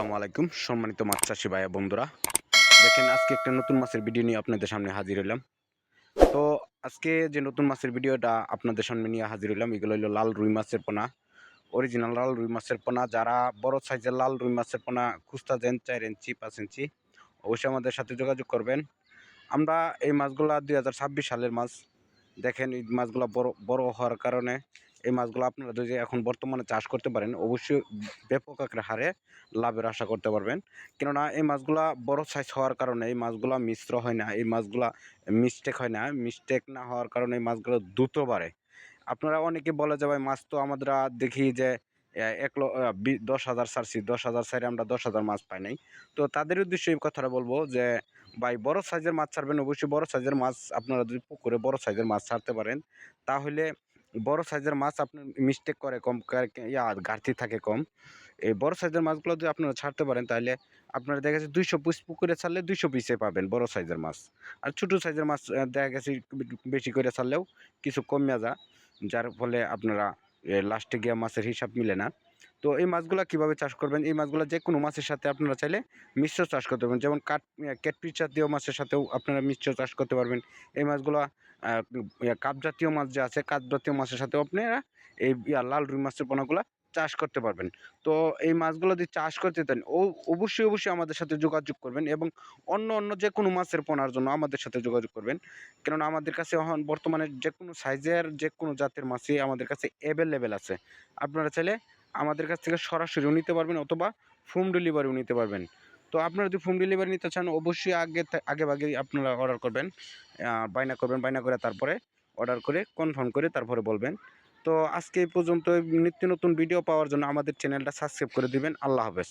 আসসালামু আলাইকুম সম্মানিত মাছ চাষি ভাই বন্ধুরা। দেখেন আজকে একটা নতুন মাছের ভিডিও নিয়ে আপনাদের সামনে হাজির হইলাম। তো আজকে যে নতুন মাছের ভিডিওটা আপনাদের সামনে নিয়ে হাজির হইলাম এগুলো হলো লাল রুই মাছের পোনা, অরিজিনাল লাল রুই মাছের পোনা। যারা বড় সাইজের লাল রুই মাছের পোনা খুঁজতেছেন 4 ইঞ্চি 5 ইঞ্চি অবশ্যই আমাদের সাথে যোগাযোগ করবেন। আমরা এই মাছগুলা 2026 সালের মাছ। দেখেন এই মাছগুলা বড় বড় হওয়ার কারণে এই মাছগুলো আপনারা যদি এখন বর্তমানে চাষ করতে পারেন অবশ্যই ব্যাপক আকারে হারে লাভের আশা করতে পারবেন। কেননা এই মাছগুলা বড় সাইজ হওয়ার কারণে এই মাছগুলা মিশ্র হয় না, এই মাছগুলা মিস্টেক হয় না। মিস্টেক না হওয়ার কারণে এই মাছগুলো দ্রুত বাড়ে। আপনারা অনেকে বলে যে ভাই মাছ তো আমরা দেখি যে ১০,০০০ ছাড়ছি, ১০,০০০ ছাইড়া আমরা ১০,০০০ মাছ পাই নাই। তো তাদের উদ্দেশ্যে এই কথাটা বলবো যে ভাই বড় সাইজের মাছ ছাড়বেন, অবশ্যই বড় সাইজের মাছ আপনারা যদি পুকুরে বড় সাইজের মাছ ছাড়তে পারেন তাহলে বড় সাইজের মাছ আপনার মিস্টেক করে কম, ঘাটতি থাকে কম। এই বড় সাইজের মাছগুলো যদি আপনারা ছাড়তে পারেন তাহলে আপনারা দেখা গেছে ২০০ পিস পুকুরে ছাড়লে ২০০ পিসে পাবেন বড় সাইজের মাছ। আর ছোট সাইজের মাছ দেখা গেছে একটু বেশি করে ছাড়লেও কিছু কমিয়া যায়। যার ফলে আপনারা লাস্টে গিয়ে মাছের হিসাব মিলে না। তো এই মাছগুলা কিভাবে চাষ করবেন? এই মাছগুলা যেকোনো মাছের সাথে আপনারা চাইলে মিশ্র চাষ করতে পারবেন। যেমন ক্যাটফিশ জাতীয় মাছের সাথেও আপনারা মিশ্র চাষ করতে পারবেন। এই মাছগুলা কাপ জাতীয় মাছ যে আছে, কাপ জাতীয় মাছের সাথেও আপনারা এই লাল রুই মাছের পোনাগুলা চাষ করতে পারবেন। তো এই মাছগুলো যদি চাষ করতে চান অবশ্যই আমাদের সাথে যোগাযোগ করবেন এবং অন্য যেকোনো মাছের পোনার জন্য আমাদের সাথে যোগাযোগ করবেন। কেননা আমাদের কাছে এখন বর্তমানে যেকোনো সাইজের যেকোনো জাতের মাছই আমাদের কাছে এভেলেবেল আছে। আপনারা চাইলে আমাদের কাছ থেকে সরাসরিও নিতে পারবেন অথবা হোম ডেলিভারিও নিতে পারবেন। তো আপনারা যদি হোম ডেলিভারি নিতে চান অবশ্যই আগেভাগেই আপনারা অর্ডার করবেন। বায়না করবেন, বায়না করে তারপরে অর্ডার করে কনফার্ম করে তারপরে বলবেন। তো আজকে এই পর্যন্ত নিত্য নতুন ভিডিও পাওয়ার জন্য আমাদের চ্যানেলটা সাবস্ক্রাইব করে দিবেন। আল্লাহ হাফেজ।